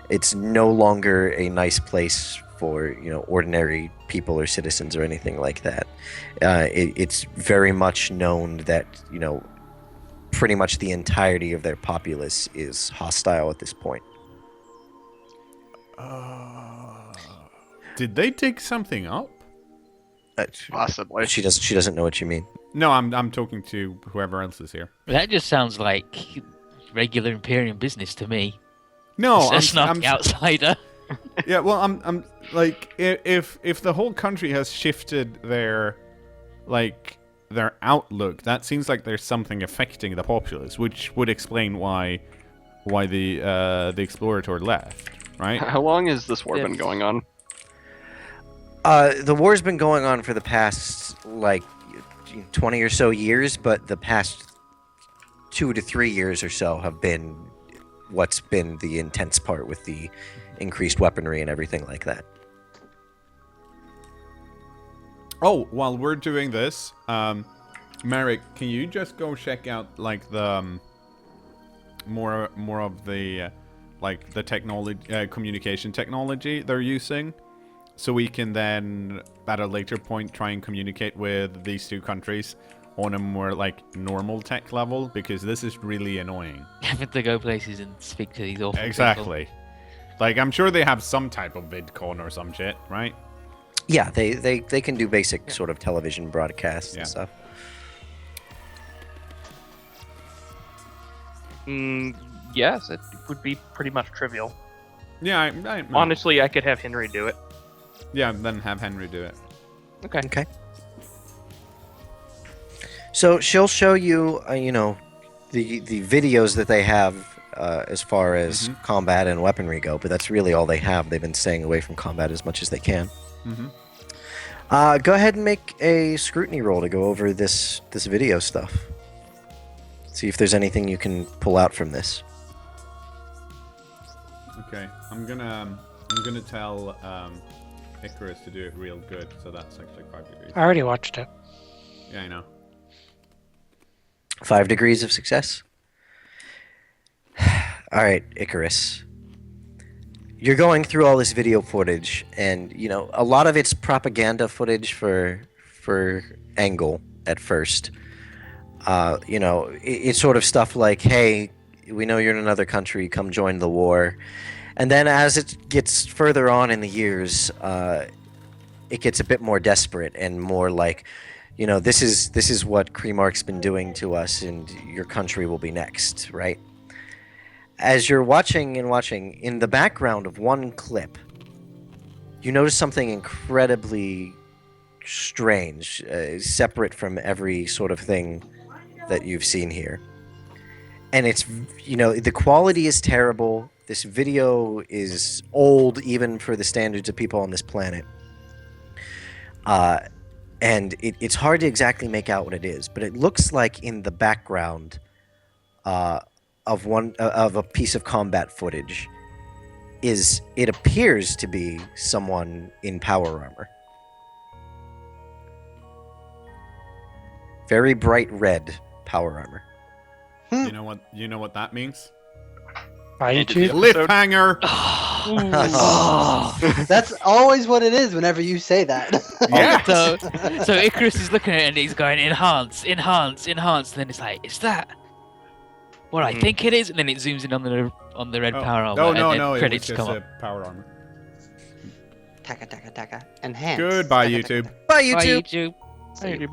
B: It's no longer a nice place for ordinary people or citizens or anything like that. It's very much known that pretty much the entirety of their populace is hostile at this point.
A: Did they dig something up?
G: Possibly.
B: She doesn't know what you mean.
A: No, I'm talking to whoever else is here.
E: That just sounds like regular Imperium business to me.
A: No,
E: That's not the outsider.
A: Yeah, well, I'm like, if the whole country has shifted their outlook, that seems like there's something affecting the populace, which would explain why the explorator left, right?
G: How long has this war been going on?
B: The war's been going on for the past 20 or so years, but the past 2 to 3 years or so have been what's been the intense part with the increased weaponry and everything like that.
A: Oh, while we're doing this, Merrick, can you just go check out the more of the the technology, communication technology they're using, so we can then at a later point try and communicate with these two countries on a more normal tech level, because this is really annoying.
E: Having to go places and speak to these awful
A: Exactly. I'm sure they have some type of VidCon or some shit, right?
B: Yeah, they can do basic sort of television broadcasts and stuff.
F: Yes, it would be pretty much trivial.
A: Yeah,
F: Honestly, I could have Henry do it.
A: Yeah, then have Henry do it.
F: Okay.
B: So she'll show you, the videos that they have as far as combat and weaponry go, but that's really all they have. They've been staying away from combat as much as they can. Go ahead and make a scrutiny roll to go over this video stuff. See if there's anything you can pull out from this.
A: Okay, I'm gonna tell Icarus to do it real good, so that's actually 5 degrees.
D: I already watched it.
A: Yeah, I know.
B: 5 degrees of success. All right, Icarus. You're going through all this video footage, and a lot of it's propaganda footage for Engel at first. It's sort of stuff like, "Hey, we know you're in another country. Come join the war." And then as it gets further on in the years, it gets a bit more desperate and more like, this is what Kremark's been doing to us, and your country will be next, right? As you're watching, in the background of one clip, you notice something incredibly strange, separate from every sort of thing that you've seen here. And it's, the quality is terrible. This video is old, even for the standards of people on this planet. And it's hard to exactly make out what it is, but it looks like in the background of a piece of combat footage it appears to be someone in power armor. Very bright red power armor.
A: You know what that means?
D: YouTube?
A: Cliffhanger.
H: That's always what it is whenever you say that.
A: Yeah.
E: So Icarus is looking at it and he's going enhance, enhance, enhance. And then it's like, is that what I think it is? And then it zooms in on the red power armor.
A: No,
E: and then
A: it was
E: credits
A: just
E: come
A: a
E: up.
A: power armor.
H: Taka taka taka. Enhance.
A: Goodbye,
H: Taka, taka,
A: YouTube.
H: taka.
B: Bye,
E: Bye,
B: YouTube.
E: YouTube.
F: Hey, dude.